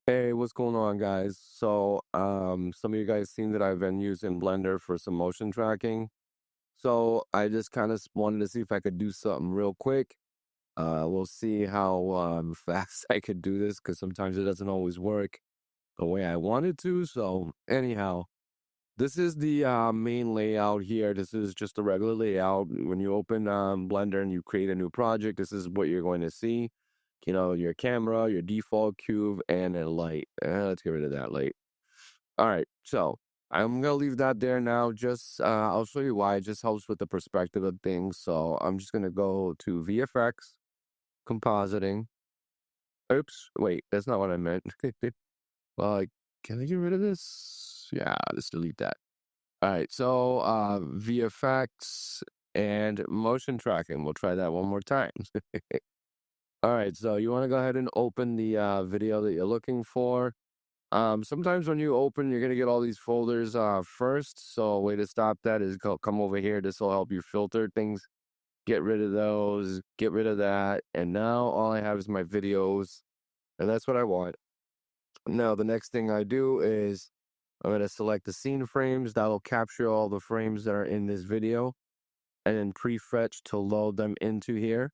Hey, what's going on, guys? Some of you guys seen that I've been using Blender for some motion tracking. So I just kind of wanted to see if I could do something real quick. We'll see how fast I could do this because sometimes it doesn't always work the way I want it to. So anyhow, this is the main layout here. This is just a regular layout. When you open Blender and you create a new project, this is what you're going to see. You know, your camera, your default cube, and a light. Let's get rid of that light. All right, so I'm gonna leave that there now. Just I'll show you why. It just helps with the perspective of things. So I'm just gonna go to VFX, compositing. Oops, wait, that's not what I meant. Well, can I get rid of this? Yeah, let's delete that. All right, so VFX and motion tracking. We'll try that one more time. All right, so you want to go ahead and open the video that you're looking for. Sometimes when you open, you're gonna get all these folders first. So a way to stop that is come over here. This will help you filter things, get rid of those, get rid of that. And now all I have is my videos, and that's what I want. Now the next thing I do is I'm gonna select the scene frames. That'll capture all the frames that are in this video, and then prefetch to load them into here.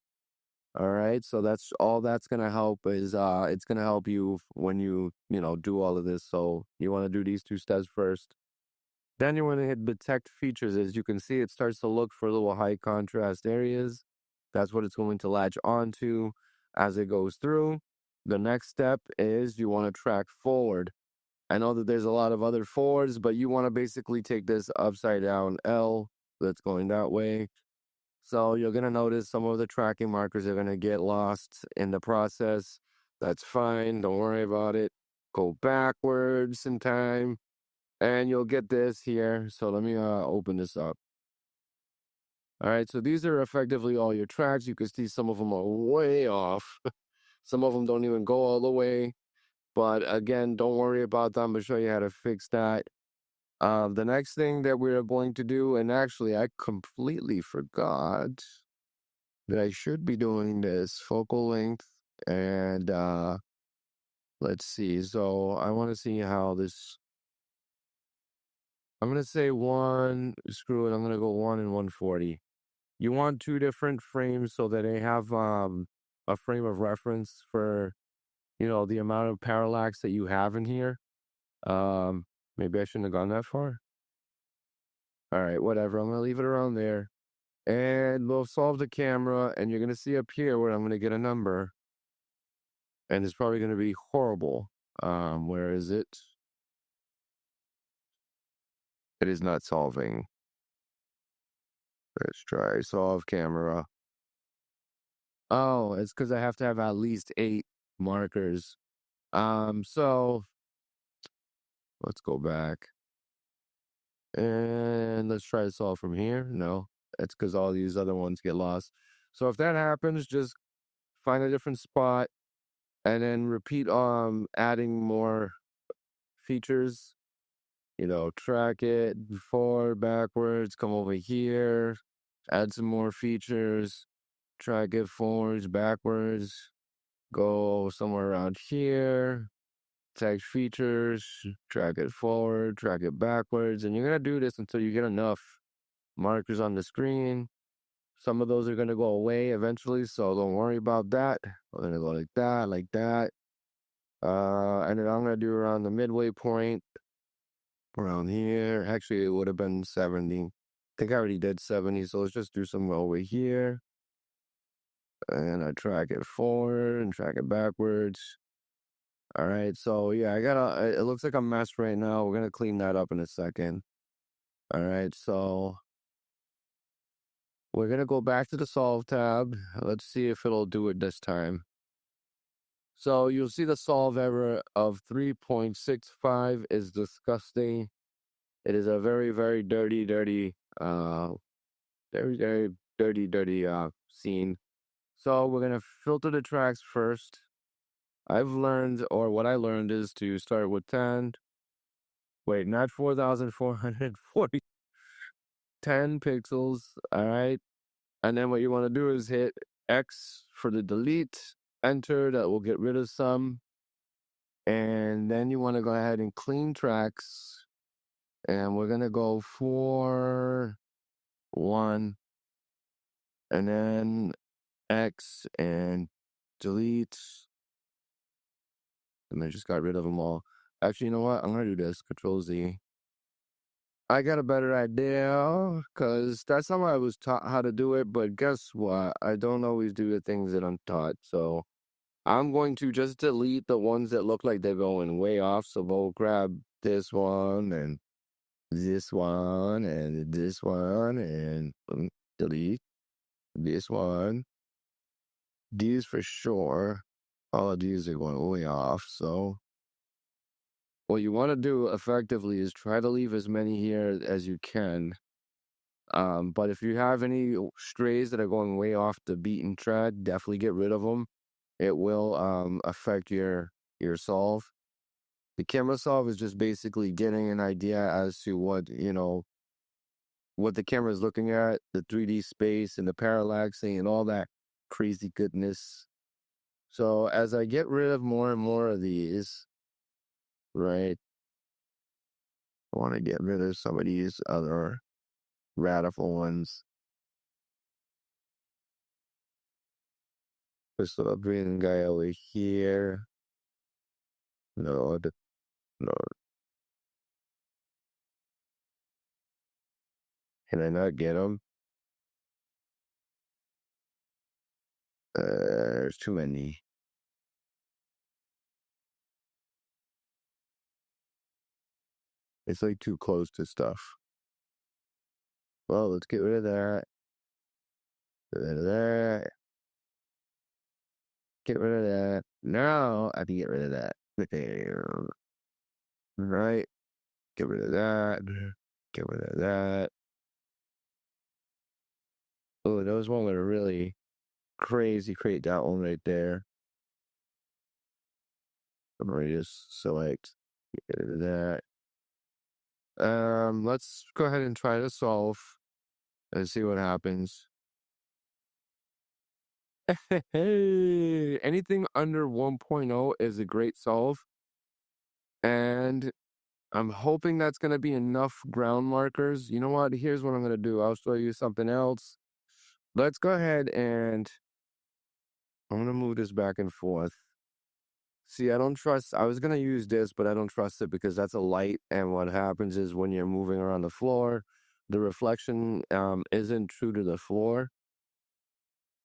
All right, so that's all that's gonna help is it's gonna help you when you do all of this. So you want to do these two steps first. Then you want to hit detect features. As you can see, it starts to look for little high contrast areas. That's what it's going to latch onto as it goes through. The next step is you want to track forward. I know that there's a lot of other forwards, but you want to basically take this upside down L that's going that way. So you're going to notice some of the tracking markers are going to get lost in the process. That's fine. Don't worry about it. Go backwards in time and you'll get this here. So let me open this up. All right. So these are effectively all your tracks. You can see some of them are way off. Some of them don't even go all the way. But again, don't worry about that. I'm going to show you how to fix that. The next thing that we're going to do, and actually I completely forgot that I should be doing this focal length and let's see. So I want to see how this, I'm going to say one, screw it. I'm going to go 1 and 140. You want two different frames so that they have a frame of reference for, the amount of parallax that you have in here. Maybe I shouldn't have gone that far. All right, whatever. I'm going to leave it around there. And we'll solve the camera, and you're going to see up here where I'm going to get a number. And it's probably going to be horrible. Where is it? It is not solving. Let's try solve camera. Oh, it's because I have to have at least 8 markers. So let's go back. And let's try to solve from here. No, it's because all these other ones get lost. So if that happens, just find a different spot and then repeat adding more features. Track it forward, backwards, come over here, add some more features, track it forwards, backwards, go somewhere around here, text features, track it forward, track it backwards, and you're going to do this until you get enough markers on the screen. Some of those are going to go away eventually, so don't worry about that. We're going to go like that, like that. And then I'm going to do around the midway point, around here. Actually, it would have been 70. I think I already did 70, so let's just do some over here. And I track it forward and track it backwards. All right, so yeah, it looks like a mess right now. We're going to clean that up in a second. All right, so we're going to go back to the solve tab. Let's see if it'll do it this time. So you'll see the solve error of 3.65 is disgusting. It is a very, very dirty, very dirty scene. So we're going to filter the tracks first. What I learned is to start with 10. Wait, not 4,440. 10 pixels. All right. And then what you want to do is hit X for the delete, enter. That will get rid of some. And then you want to go ahead and clean tracks. And we're going to go for 1 and then X and delete. And I just got rid of them all. Actually, you know what? I'm going to do this. Control Z. I got a better idea because that's how I was taught how to do it. But guess what? I don't always do the things that I'm taught. So I'm going to just delete the ones that look like they're going way off. So we'll grab this one and this one and this one and delete this one. These for sure. All of these are going way off. So what you want to do effectively is try to leave as many here as you can. But if you have any strays that are going way off the beaten track, definitely get rid of them. It will affect your solve. The camera solve is just basically getting an idea as to what the camera is looking at, the 3D space and the parallaxing and all that crazy goodness. So as I get rid of more and more of these, right, I want to get rid of some of these other radical ones. So I'll bring the guy over here. No, no. Can I not get him? There's too many. It's like too close to stuff. Well, let's get rid of that. Get rid of that. Get rid of that. Now I can get rid of that. Right. Get rid of that. Get rid of that. Oh, those one were really crazy. Create that one right there. I'm gonna just select. Get rid of that. Let's go ahead and try to solve and see what happens. Hey, anything under 1.0 is a great solve. And I'm hoping that's going to be enough ground markers. You know what? Here's what I'm going to do. I'll show you something else. Let's go ahead and I'm going to move this back and forth. See, I don't trust, I was going to use this, but I don't trust it because that's a light. And what happens is when you're moving around the floor, the reflection isn't true to the floor.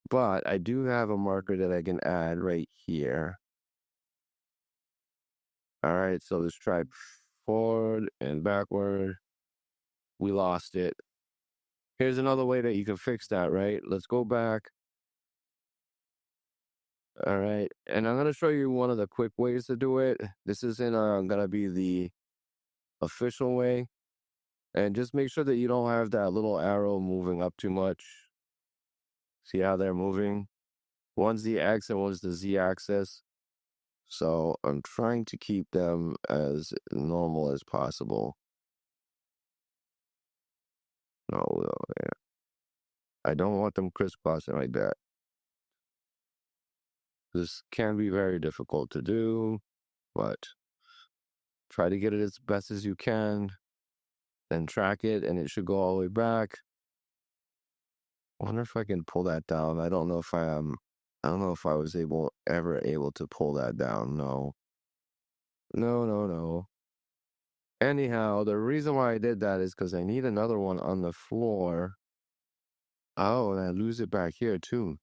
But I do have a marker that I can add right here. All right, so let's try forward and backward. We lost it. Here's another way that you can fix that, right? Let's go back. All right, and I'm going to show you one of the quick ways to do it. This isn't going to be the official way. And just make sure that you don't have that little arrow moving up too much. See how they're moving? One's the X and one's the Z axis. So I'm trying to keep them as normal as possible. No, yeah. I don't want them crisscrossing like that. This can be very difficult to do, but try to get it as best as you can, then track it, and it should go all the way back. I wonder if I can pull that down. I don't know if I am. I don't know if I was ever able to pull that down. No. No, no, no. Anyhow, the reason why I did that is because I need another one on the floor. Oh, and I lose it back here too.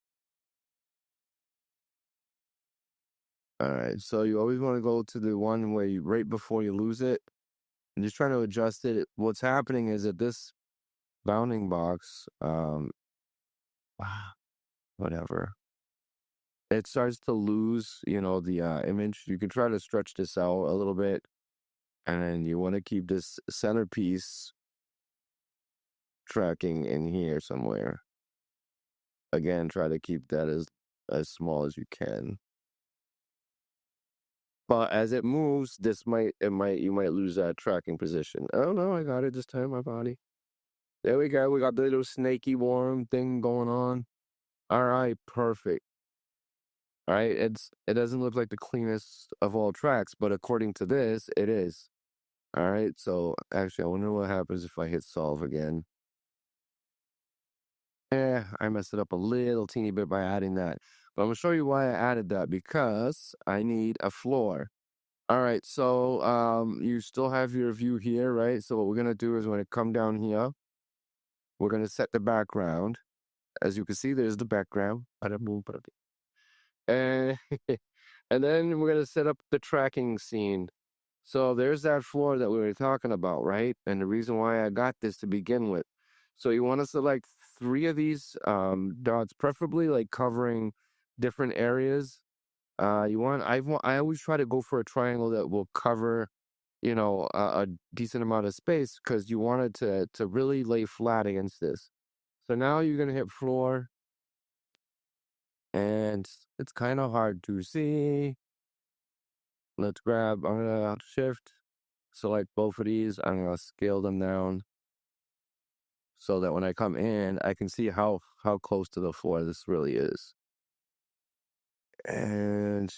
All right, so you always want to go to the one where you right before you lose it, and just trying to adjust it. What's happening is that this bounding box, whatever, it starts to lose, the image. You can try to stretch this out a little bit, and then you want to keep this centerpiece tracking in here somewhere. Again, try to keep that as small as you can. But as it moves, you might lose that tracking position. Oh no, I got it this time, my body. There we go. We got the little snaky worm thing going on. All right, perfect. All right, it doesn't look like the cleanest of all tracks, but according to this, it is. All right, so actually, I wonder what happens if I hit solve again. I messed it up a little teeny bit by adding that. But I'm gonna show you why I added that because I need a floor. All right, so you still have your view here, right? So what we're gonna do is when it come down here, we're gonna set the background. As you can see, there's the background. Bada boom, bada bing. And and then we're gonna set up the tracking scene. So there's that floor that we were talking about, right? And the reason why I got this to begin with. So you want to select three of these dots, preferably like covering different areas. I always try to go for a triangle that will cover, a decent amount of space because you want it to really lay flat against this. So now you're gonna hit floor, and it's kind of hard to see. Let's grab. I'm gonna shift, select both of these. I'm gonna scale them down so that when I come in, I can see how close to the floor this really is. And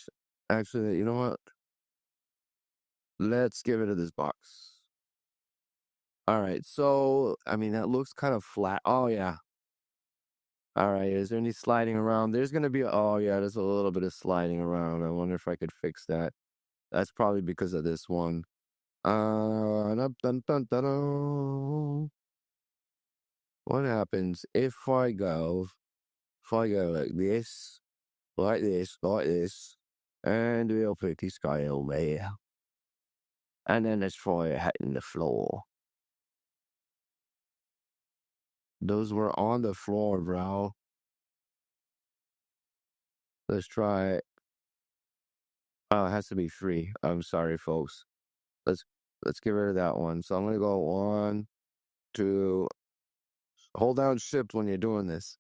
actually, you know what? Let's give it to this box. All right. So, I mean, that looks kind of flat. Oh, yeah. All right. Is there any sliding around? There's going to be, oh, yeah, there's a little bit of sliding around. I wonder if I could fix that. That's probably because of this one. Dun, dun, dun, dun, dun. What happens if I go like this, and we'll put this guy over there, and then let's try it hitting the floor. Those were on the floor, bro. Let's try it. Oh, it has to be three. I'm sorry, folks. Let's let's get rid of that one. So I'm gonna go one, two. Hold down shift when you're doing this,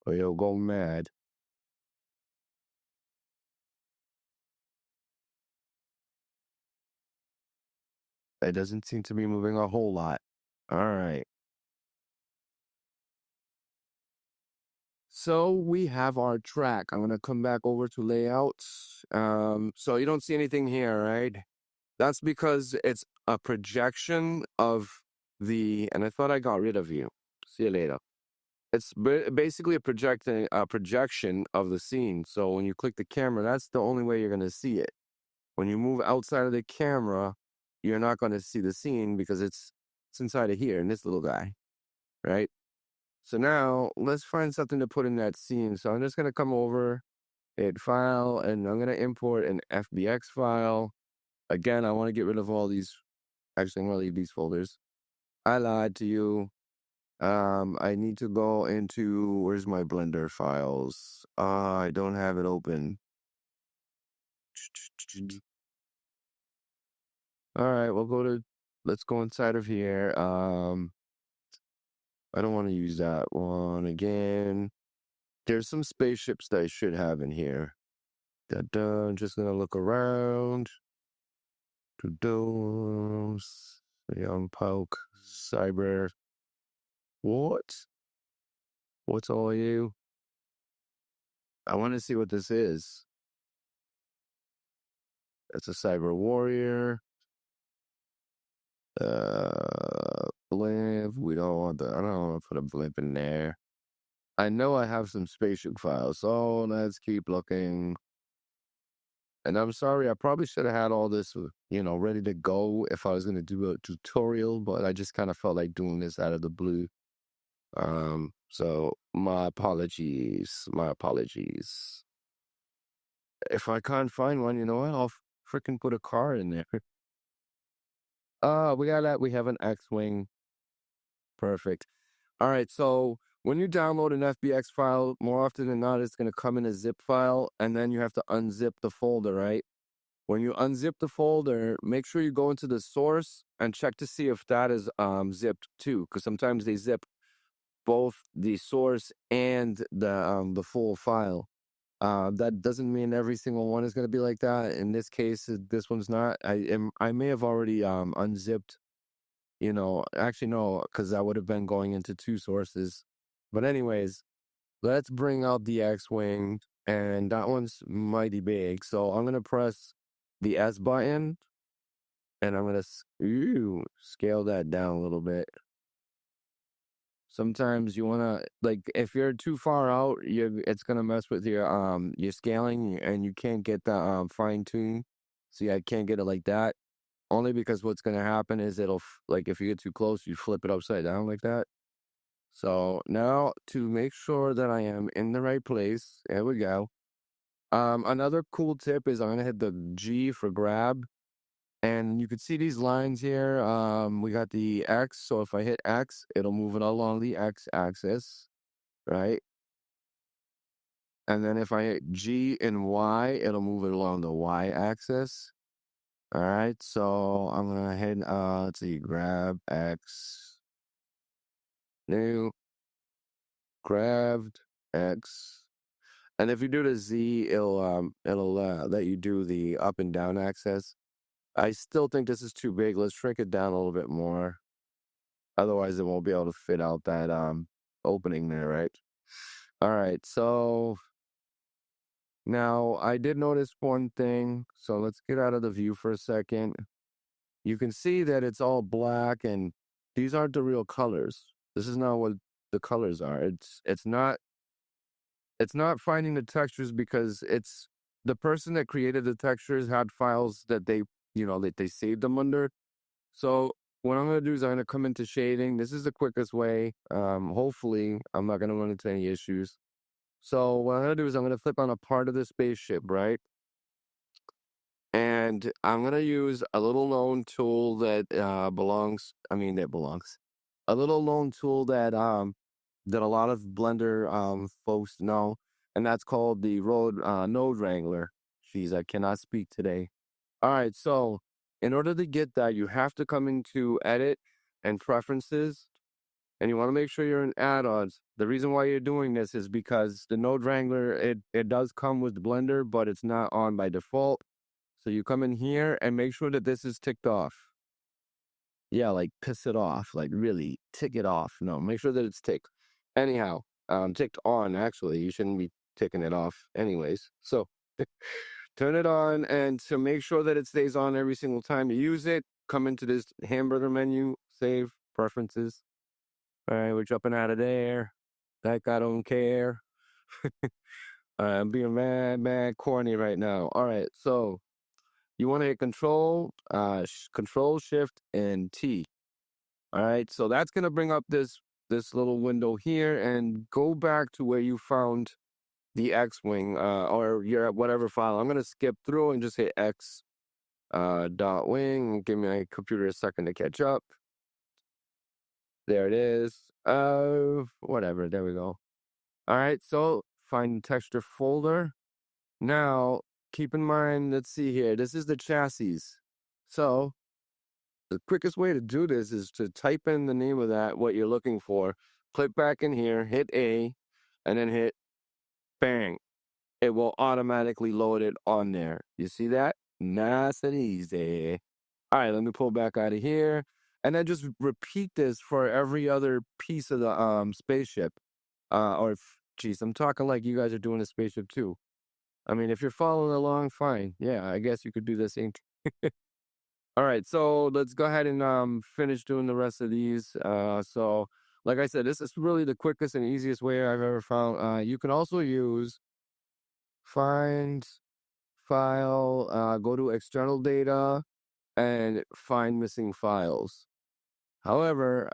or you'll go mad. It doesn't seem to be moving a whole lot. All right. So we have our track. I'm gonna come back over to layouts. So you don't see anything here, right? That's because it's a projection of and I thought I got rid of you. See you later. It's basically a projection of the scene. So when you click the camera, that's the only way you're gonna see it. When you move outside of the camera, you're not gonna see the scene because it's inside of here in this little guy, right? So now let's find something to put in that scene. So I'm just gonna come over, hit file, and I'm gonna import an FBX file. Again, I want to get rid of all these. Actually, I'm gonna leave these folders. I lied to you. I need to go into where's my Blender files? I don't have it open. All right, let's go inside of here. I don't want to use that one again. There's some spaceships that I should have in here. Dun, just gonna look around. Young Poke, Cyber. What? What's all you? I want to see what this is. It's a Cyber Warrior. Blimp. We don't want that. I don't want to put a blimp in there. I know I have some spaceship files, so let's keep looking. And I'm sorry, I probably should have had all this, ready to go if I was going to do a tutorial, but I just kind of felt like doing this out of the blue. So my apologies. My apologies. If I can't find one, you know what? I'll freaking put a car in there. We got that. We have an X-Wing. Perfect. All right, so when you download an FBX file, more often than not, it's going to come in a zip file, and then you have to unzip the folder, right? When you unzip the folder, make sure you go into the source and check to see if that is zipped too, because sometimes they zip both the source and the full file. That doesn't mean every single one is going to be like that. In this case, this one's not. I may have already unzipped. Actually no, because I would have been going into two sources. But anyways, let's bring out the X-Wing. and that one's mighty big. So I'm gonna press the S button, and I'm gonna scale that down a little bit. Sometimes you wanna like if you're too far out, it's gonna mess with your scaling, and you can't get the fine tune. See, I can't get it like that. Only because what's gonna happen is like if you get too close, you flip it upside down like that. So now to make sure that I am in the right place, there we go. Another cool tip is I'm gonna hit the G for grab, and you can see these lines here. We got the X, so if I hit X, it'll move it along the X axis, right? And then if I hit G and Y, it'll move it along the Y axis. All right, so I'm gonna hit let's see, grab X, new, grabbed X. And if you do the Z, it'll let you do the up and down axis. I still think this is too big. Let's shrink it down a little bit more. Otherwise, it won't be able to fit out that opening there, right? All right, so now I did notice one thing. So let's get out of the view for a second. You can see that it's all black, and these aren't the real colors. This is not what the colors are. It's not finding the textures because it's the person that created the textures had files that they saved them under. So what I'm gonna do is I'm gonna come into shading. This is the quickest way. Hopefully I'm not gonna run into any issues. So what I'm gonna do is I'm gonna flip on a part of the spaceship, right? And I'm gonna use a little known tool that belongs. A little known tool that a lot of Blender folks know, and that's called the Road Node Wrangler. Jeez, I cannot speak today. All right, so in order to get that, you have to come into Edit and Preferences, and you want to make sure you're in Add-ons. The reason why you're doing this is because the Node Wrangler it does come with Blender, but it's not on by default. So you come in here and make sure that this is ticked off. Yeah, like piss it off, like really tick it off. No, make sure that it's ticked. Anyhow, ticked on actually. You shouldn't be ticking it off anyways. So turn it on, and to make sure that it stays on every single time you use it, come into this hamburger menu, save preferences. All right, we're jumping out of there. That I don't care. I'm being mad corny right now. All right, so you want to hit Control Shift and T. All right, so that's gonna bring up this little window here, and go back to where you found the X-wing, or your whatever file. I'm gonna skip through and just hit X dot wing. Give my computer a second to catch up. There it is. Whatever. There we go. All right, so find texture folder. Now, keep in mind, let's see here. This is the chassis. So the quickest way to do this is to type in the name of what you're looking for, click back in here, hit A, and then hit bang. It will automatically load it on there. You see that? Nice and easy. All right, let me pull back out of here. And then just repeat this for every other piece of the spaceship. Geez, I'm talking like you guys are doing a spaceship too. I mean, if you're following along, fine. Yeah, I guess you could do the same. All right, so let's go ahead and finish doing the rest of these. So like I said, this is really the quickest and easiest way I've ever found. You can also use find file, go to external data, and find missing files. However,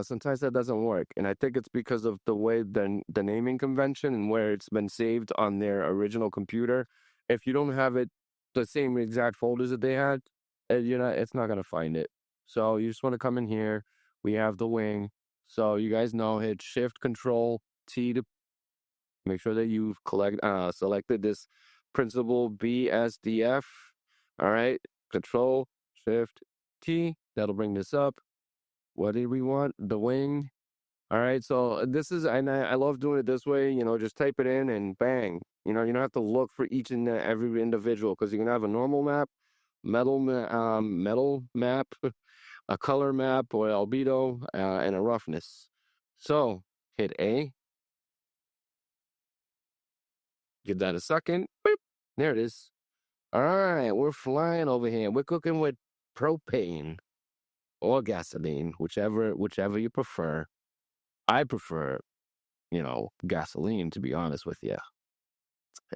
sometimes that doesn't work, and I think it's because of the way the naming convention and where it's been saved on their original computer. If you don't have it the same exact folders that they had, it's not gonna find it. So you just want to come in here. We have the wing, so you guys know, hit Shift Control T to make sure that you've selected this principal BSDF. All right, Control Shift T. That'll bring this up. What did we want? The wing. All right, so this is, and I love doing it this way. Just type it in and bang. You don't have to look for each and every individual, because you can have a normal map, metal map, a color map, or albedo, and a roughness. So hit A. Give that a second. Boop. There it is. All right, we're flying over here. We're cooking with propane or gasoline, whichever you prefer. I prefer, gasoline, to be honest with you.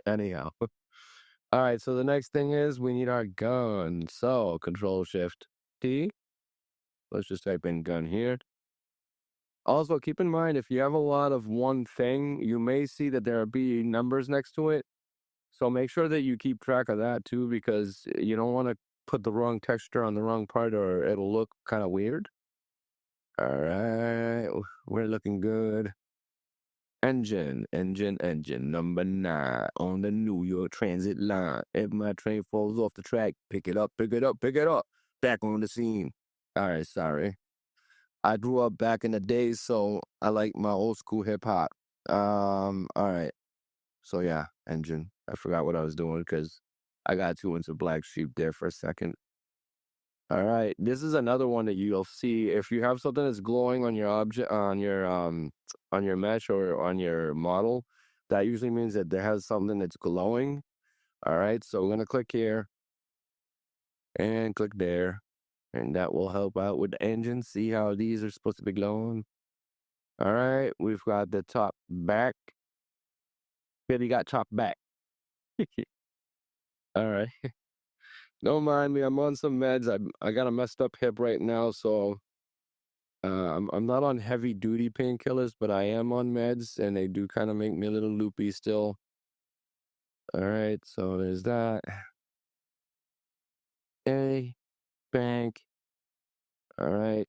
Anyhow. All right, so the next thing is we need our gun. So Control Shift T. Let's just type in gun here. Also, keep in mind if you have a lot of one thing, you may see that there be numbers next to it. So make sure that you keep track of that too, because you don't want to put the wrong texture on the wrong part or it'll look kind of weird. All right, we're looking good. Engine, number 9 on the New York Transit line. If my train falls off the track, pick it up, pick it up, pick it up. Back on the scene. All right, sorry. I grew up back in the days, so I like my old school hip hop. All right. So yeah, engine. I forgot what I was doing because I got too into Black Sheep there for a second. All right, this is another one that you'll see if you have something that's glowing on your object, on your mesh or on your model. That usually means that there has something that's glowing. All right, so we're gonna click here and click there, and that will help out with the engine. See how these are supposed to be glowing. All right, we've got the top back. Baby got top back. All right. Don't mind me. I'm on some meds. I got a messed up hip right now, so I'm not on heavy duty painkillers, but I am on meds, and they do kind of make me a little loopy still. All right, so there's that. A bank. All right.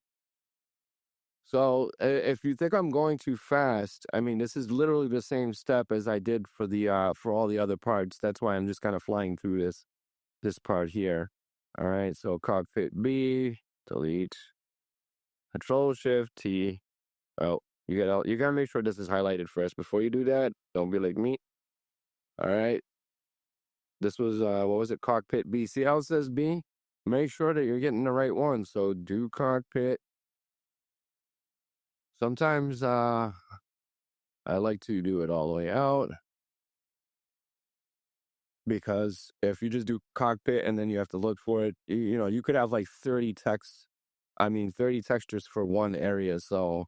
So if you think I'm going too fast, I mean this is literally the same step as I did for all the other parts. That's why I'm just kind of flying through this part here. All right, so cockpit B, delete, Control Shift T. Oh, you gotta make sure this is highlighted first before you do that. Don't be like me. All right. This was what was it? Cockpit B. See how it says B? Make sure that you're getting the right one. So do cockpit. Sometimes I like to do it all the way out because if you just do cockpit and then you have to look for it, you could have like 30 textures for one area. So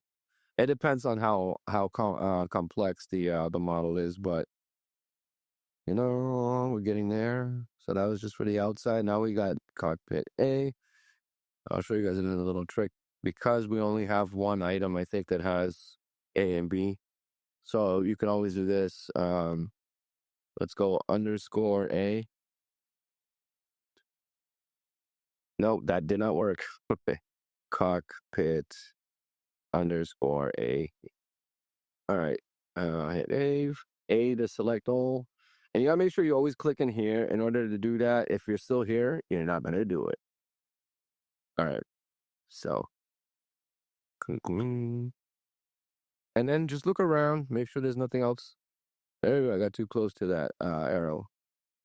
it depends on how complex the model is, but we're getting there. So that was just for the outside. Now we got cockpit A. I'll show you guys another little trick. Because we only have one item, I think, that has A and B. So you can always do this. Let's go underscore A. Nope, that did not work. Cockpit underscore A. All right. Hit A to select all. And you gotta make sure you always click in here. In order to do that, if you're still here, you're not gonna do it. All right. So, and then just look around, make sure there's nothing else. There we go. I got too close to that arrow.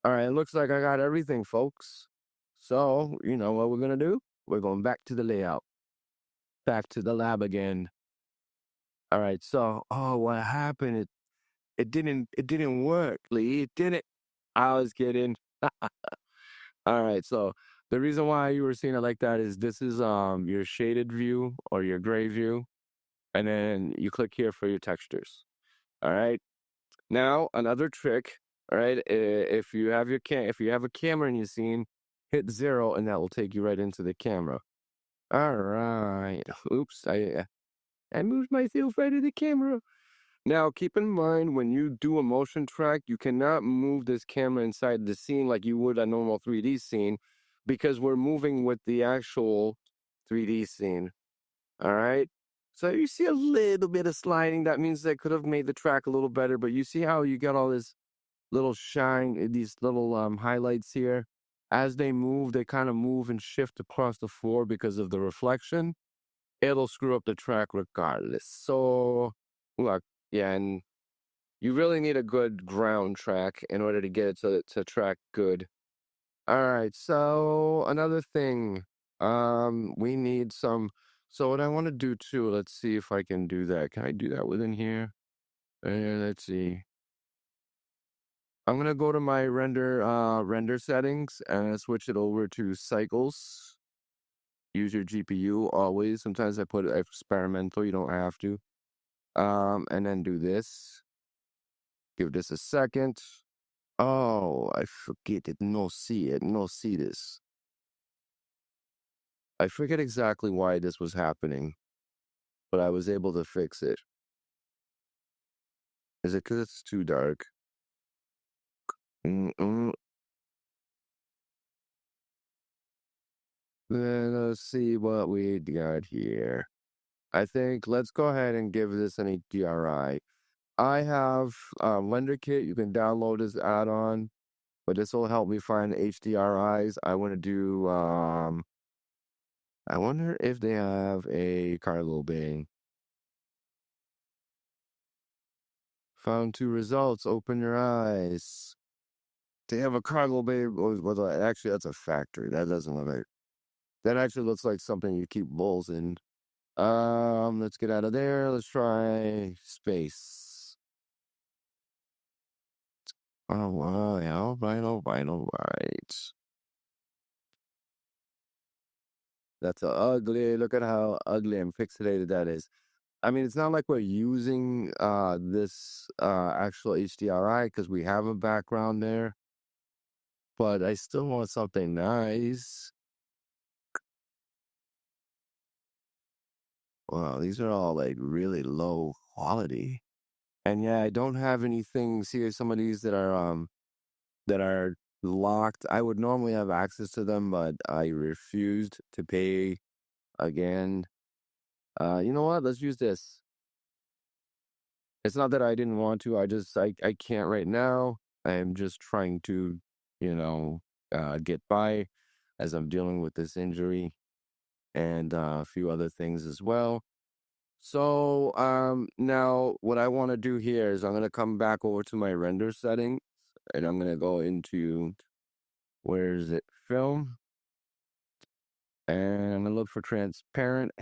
All right. It looks like I got everything, folks. So, you know what we're gonna do? We're going back to the layout, back to the lab again. All right. So, what happened? It didn't work, Lee. It didn't. I was kidding. All right, so the reason why you were seeing it like that is this is your shaded view or your gray view, and then you click here for your textures. All right. Now another trick. All right, if you have if you have a camera in your scene, hit 0, and that will take you right into the camera. All right. Oops, I moved myself right of the camera. Now, keep in mind when you do a motion track, you cannot move this camera inside the scene like you would a normal 3D scene because we're moving with the actual 3D scene. All right. So you see a little bit of sliding. That means they could have made the track a little better, but you see how you got all this little shine, these little highlights here. As they move, they kind of move and shift across the floor because of the reflection. It'll screw up the track regardless. So, look, yeah, and you really need a good ground track in order to get it to track good. All right, so another thing, we need some. So what I want to do too, let's see if I can do that. Can I do that within here? Let's see. I'm gonna go to my render settings and switch it over to cycles. Use your GPU always. Sometimes I put experimental, you don't have to. And then do this. Give this a second. Oh, I forget it. No see it. No see this. I forget exactly why this was happening, but I was able to fix it. Is it because it's too dark? Mm-mm. Let's see what we got here. I think let's go ahead and give this an HDRI. I have Lender Kit. You can download this add-on, but this will help me find HDRIs. I want to do. I wonder if they have a cargo bay. Found two results. Open your eyes. They have a cargo bay. Well, actually, that's a factory. That doesn't look like. That actually looks like something you keep bulls in. Let's get out of there. Let's try space. Oh, wow. Yeah, all right, all right, all right. That's a ugly. Look at how ugly and pixelated that is. I mean, it's not like we're using this actual HDRI because we have a background there, but I still want something nice. Wow, these are all like really low quality. And yeah, I don't have anything. See, some of these that are locked. I would normally have access to them, but I refused to pay again. You know what? Let's use this. It's not that I didn't want to. I can't right now. I'm just trying to, you know, get by as I'm dealing with this injury and a few other things as well. So now what I want to do here is I'm gonna come back over to my render settings and I'm gonna go into where is it? Film. And I'm gonna look for transparent.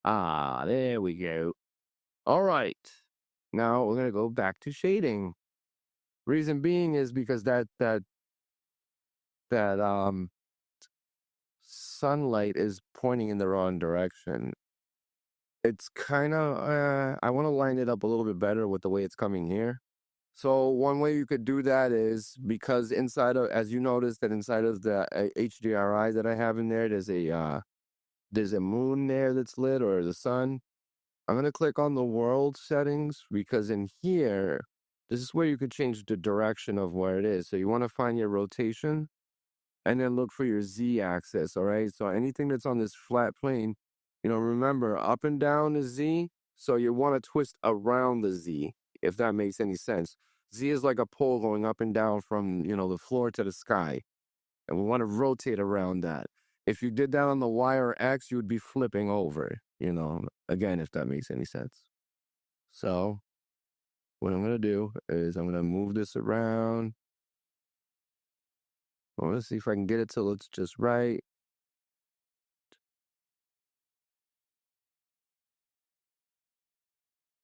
There we go. All right. Now we're gonna go back to shading. Reason being is because that sunlight is pointing in the wrong direction. It's kind of I want to line it up a little bit better with the way it's coming here. So one way you could do that is because inside of, as you notice that inside of the HDRI that I have in there, there's a moon there that's lit or the sun. I'm gonna click on the world settings because in here, this is where you could change the direction of where it is. So you want to find your rotation and then look for your Z axis. All right. So anything that's on this flat plane, remember up and down is Z. So you want to twist around the Z, if that makes any sense. Z is like a pole going up and down from, the floor to the sky. And we want to rotate around that. If you did that on the Y or X, you would be flipping over, again, if that makes any sense. So what I'm going to do is I'm going to move this around. Well, let's see if I can get it till it's just right.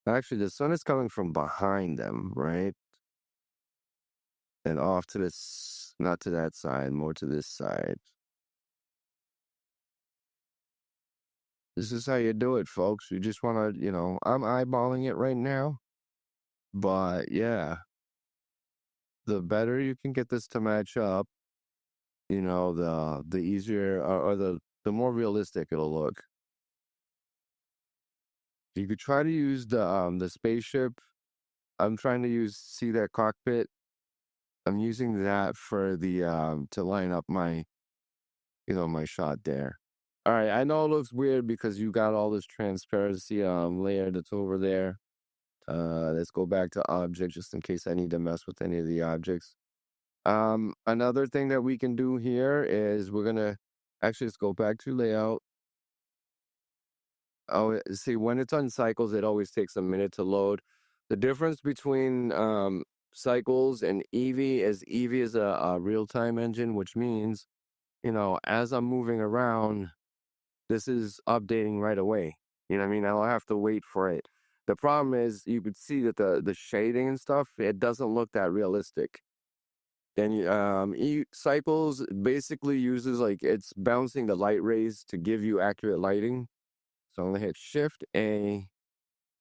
Actually, the sun is coming from behind them, right? And off to this, not to that side, more to this side. This is how you do it, folks. You just want to, I'm eyeballing it right now. But yeah, the better you can get this to match up, the easier or the more realistic it'll look. You could try to use the spaceship. I'm trying to see that cockpit. I'm using that for the to line up my my shot there. All right, I know it looks weird because you got all this transparency layer that's over there. Let's go back to object just in case I need to mess with any of the objects. Another thing that we can do here is we're gonna actually let's go back to layout. Oh, see, when it's on cycles, it always takes a minute to load. The difference between cycles and Eevee is Eevee is a real-time engine, which means, as I'm moving around, this is updating right away. You know what I mean? I don't have to wait for it. The problem is you could see that the shading and stuff, it doesn't look that realistic. Then Cycles basically uses like it's bouncing the light rays to give you accurate lighting. So I'm gonna hit Shift A.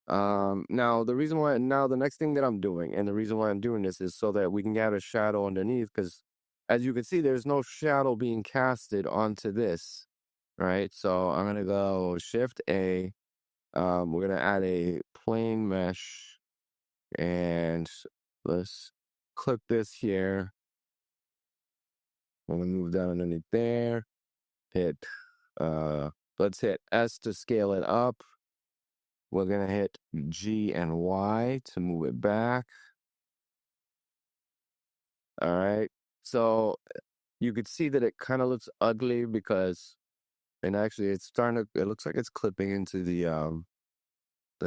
Now the next thing that I'm doing, and the reason why I'm doing this is so that we can add a shadow underneath, because as you can see, there's no shadow being casted onto this, right? So I'm gonna go Shift A. We're gonna add a plane mesh, and let's click this here. I'm gonna move down underneath there. Hit let's hit S to scale it up. We're gonna hit G and Y to move it back. All right. So you could see that it kind of looks ugly because, and actually it's starting to, it looks like it's clipping into the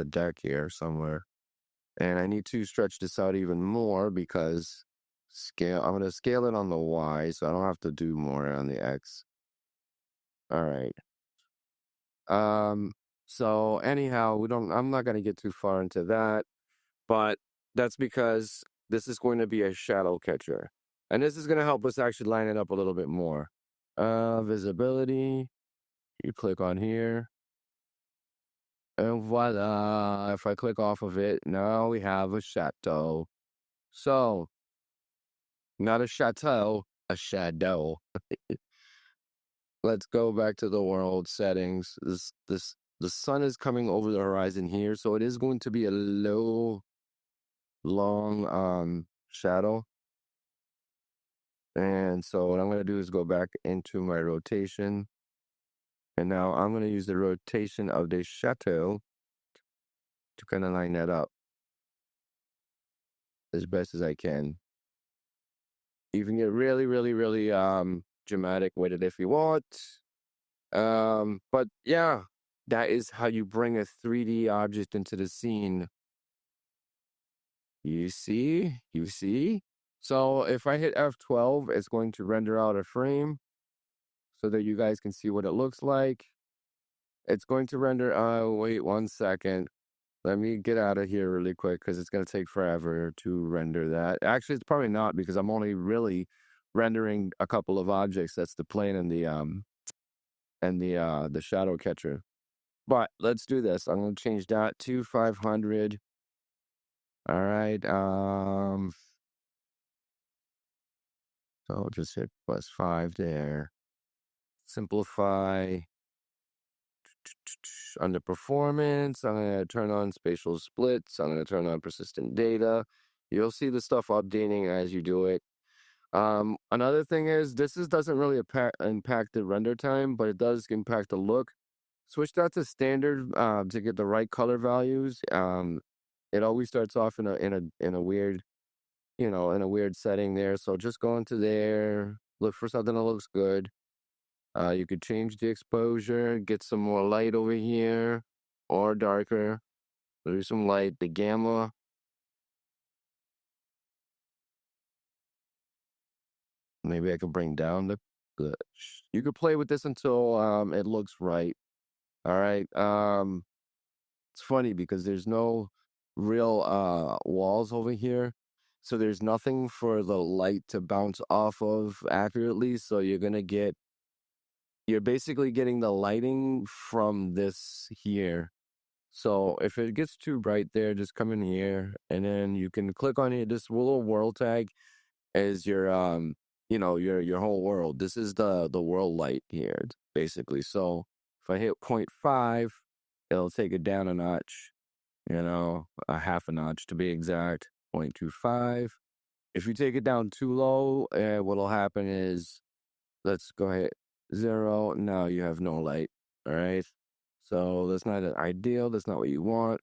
deck here somewhere. And I need to stretch this out even more because I'm going to scale it on the Y so I don't have to do more on the X. All right. So anyhow, I'm not going to get too far into that, but that's because this is going to be a shadow catcher. And this is going to help us actually line it up a little bit more. Visibility, you click on here, and voila. If I click off of it, now we have a chateau. So, not a chateau, a shadow. Let's go back to the world settings. The sun is coming over the horizon here, so it is going to be a low, long shadow. And so what I'm going to do is go back into my rotation. And now I'm going to use the rotation of the chateau to kind of line that up as best as I can. You can get really, really, really dramatic with it if you want. But yeah, that is how you bring a 3D object into the scene. You see? You see? So if I hit F12, it's going to render out a frame so that you guys can see what it looks like. It's going to render, wait 1 second. Let me get out of here really quick because it's going to take forever to render that. Actually, it's probably not because I'm only really rendering a couple of objects. That's the plane and the shadow catcher. But let's do this. I'm going to change that to 500. All right. So I'll just hit +5 there. Simplify. Under performance, I'm going to turn on spatial splits. I'm going to turn on persistent data. You'll see the stuff updating as you do it. Another thing is doesn't really impact the render time, but it does impact the look. Switch that to standard to get the right color values. It always starts off in a weird, in a weird setting there. So just go into there, look for something that looks good. You could change the exposure, get some more light over here, or darker. There's some light. The gamma. Maybe I could bring down the. You could play with this until it looks right. All right. It's funny because there's no real walls over here. So there's nothing for the light to bounce off of accurately. So you're basically getting the lighting from this here. So if it gets too bright there, just come in here and then you can click on it. This little world tag is your whole world. This is the world light here, basically. So if I hit 0.5, it'll take it down a notch, a half a notch to be exact, 0.25. If you take it down too low, what'll happen is, let's go ahead, 0. Now you have no light. All right. So that's not ideal. That's not what you want.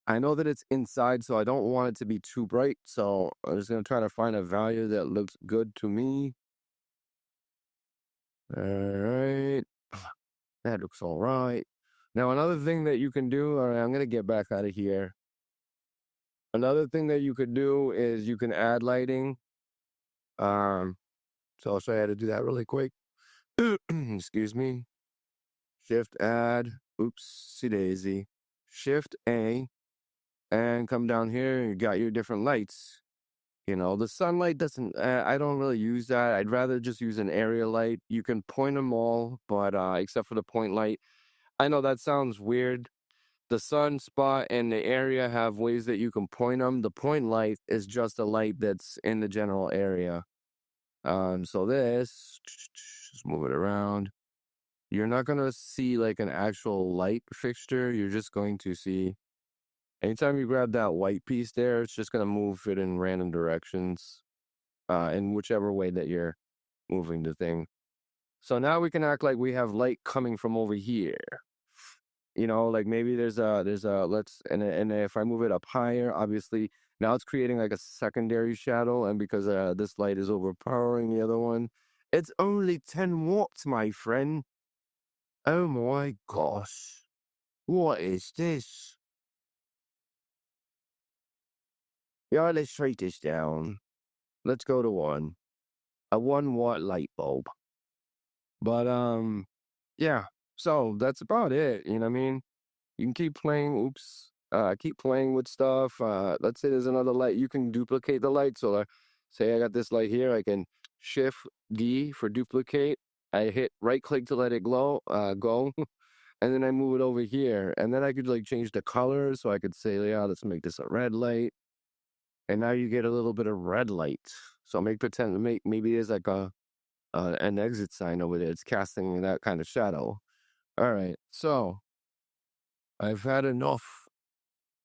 I know that it's inside, so I don't want it to be too bright. So I'm just going to try to find a value that looks good to me. All right. That looks all right. Now, another thing that you can do, all right, I'm going to get back out of here. Another thing that you could do is you can add lighting. So I'll show you how to do that really quick. Excuse me. Shift add. Oopsie daisy. Shift A. and come down here and you got your different lights. You know, the sunlight doesn't, I don't really use that. I'd rather just use an area light. You can point them all, but except for the point light. I know that sounds weird. The sun spot and the area have ways that you can point them. The point light is just a light that's in the general area. So this, just move it around. You're not gonna see like an actual light fixture. You're just going to see anytime you grab that white piece there, it's just gonna move it in random directions, in whichever way that you're moving the thing. So now we can act like we have light coming from over here. You know, like maybe there's a let's and if I move it up higher, obviously now it's creating like a secondary shadow, and because this light is overpowering the other one, it's only 10 watts, my friend. Oh my gosh, what is this? Yeah, let's trade this down. Let's go to one, a 1 watt light bulb. But yeah. So that's about it. You know what I mean? You can keep playing. Oops. Keep playing with stuff. Let's say there's another light. You can duplicate the light. So, say I got this light here. I can Shift D for duplicate. I hit right click to let it go, and then I move it over here. And then I could like change the color. So I could say, yeah, let's make this a red light. And now you get a little bit of red light. So make pretend make maybe there's like a an exit sign over there. It's casting that kind of shadow. All right. So I've had enough.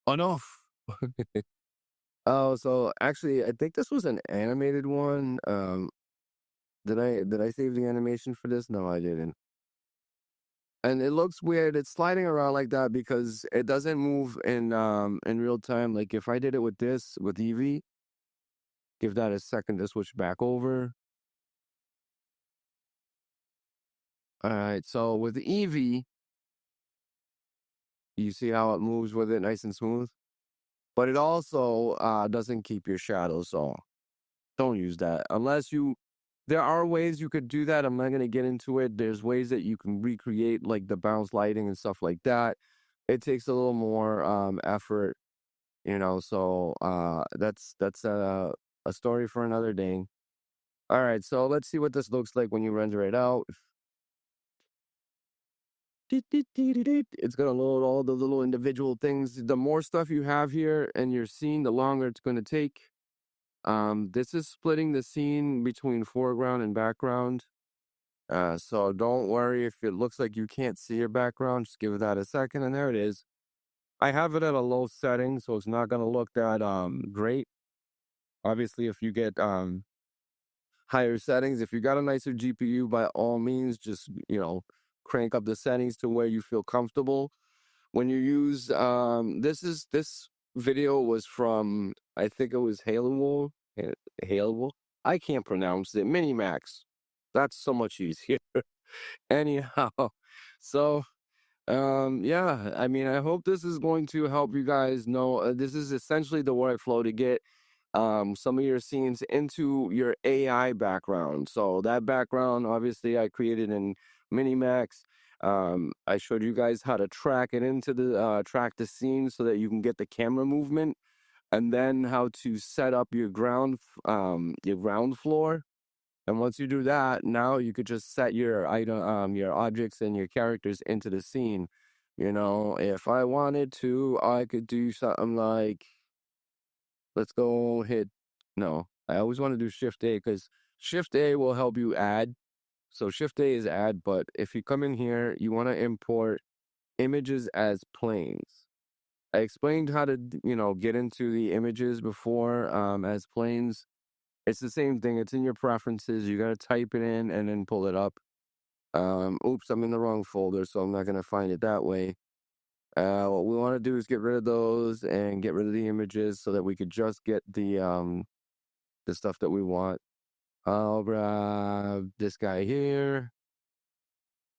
Enough. Oh, so actually, I think this was an animated one. Did I save the animation for this? No, I didn't. And it looks weird. It's sliding around like that because it doesn't move in real time. Like if I did it with this with Eevee, give that a second to switch back over. All right, so with Eevee, you see how it moves with it nice and smooth, but it also doesn't keep your shadows. So don't use that unless you. There are ways you could do that. I'm not gonna get into it. There's ways that you can recreate like the bounce lighting and stuff like that. It takes a little more effort, you know. So that's a story for another day. All right, so let's see what this looks like when you render it out. It's gonna load all the little individual things. The more stuff you have here and you're seeing, the longer it's gonna take. This is splitting the scene between foreground and background. So don't worry if it looks like you can't see your background. Just give that a second, and there it is. I have it at a low setting, so it's not gonna look that great. Obviously, if you get higher settings, if you got a nicer GPU, by all means, just crank up the settings to where you feel comfortable. When you use this video was from, I think it was Halo. Halo. I can't pronounce it. Minimax. That's so much easier. Anyhow, so yeah, I mean, I hope this is going to help you guys know. This is essentially the workflow to get some of your scenes into your AI background. So that background, obviously, I created in Minimax. I showed you guys how to track it into the track the scene so that you can get the camera movement, and then how to set up your ground floor. And once you do that, now you could just set your your objects and your characters into the scene. You know, if I wanted to, I could do something like, let's go hit, no, I always want to do Shift A because Shift A will help you add. So Shift A is add, but if you come in here, you want to import images as planes. I explained how to, get into the images before as planes. It's the same thing. It's in your preferences. You got to type it in and then pull it up. Oops, I'm in the wrong folder, so I'm not going to find it that way. What we want to do is get rid of those and get rid of the images so that we could just get the stuff that we want. I'll grab this guy here.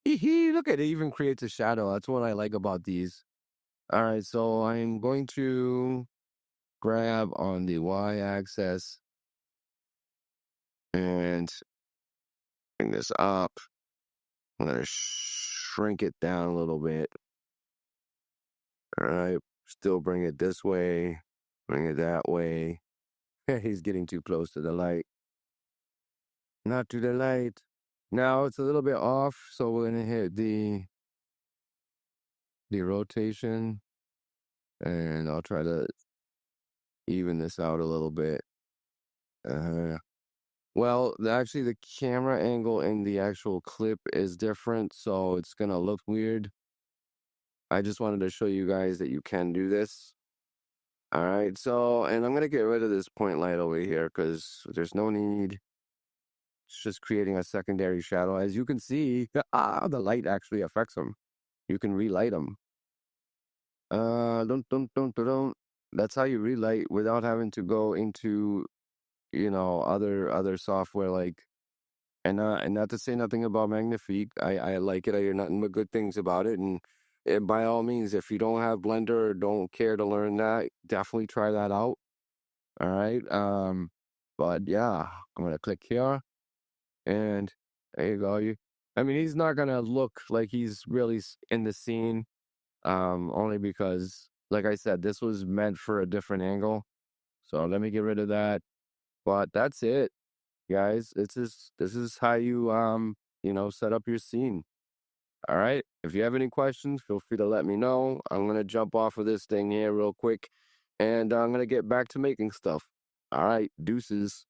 Look at it, even creates a shadow. That's what I like about these. All right, so I'm going to grab on the y-axis and bring this up. I'm going to shrink it down a little bit. All right, Still bring it this way, bring it that way. He's getting too close to the light. Not to the light. Now it's a little bit off, so we're gonna hit the rotation, and I'll try to even this out a little bit. Uh, well, actually, the camera angle in the actual clip is different, so it's gonna look weird. I just wanted to show you guys that you can do this. All right, so, and I'm gonna get rid of this point light over here because there's no need. It's just creating a secondary shadow. As you can see, the light actually affects them. You can relight them. Don't. That's how you relight without having to go into, other software like, and not to say nothing about Magnifique. I like it. I hear nothing but good things about it. And by all means, if you don't have Blender or don't care to learn that, definitely try that out. All right. But yeah, I'm gonna click here, and there you go. I mean, he's not gonna look like he's really in the scene. Only because, like I said, this was meant for a different angle. So let me get rid of that. But that's it, guys. This is how you set up your scene. All right. If you have any questions, feel free to let me know. I'm gonna jump off of this thing here real quick, and I'm gonna get back to making stuff. All right, deuces.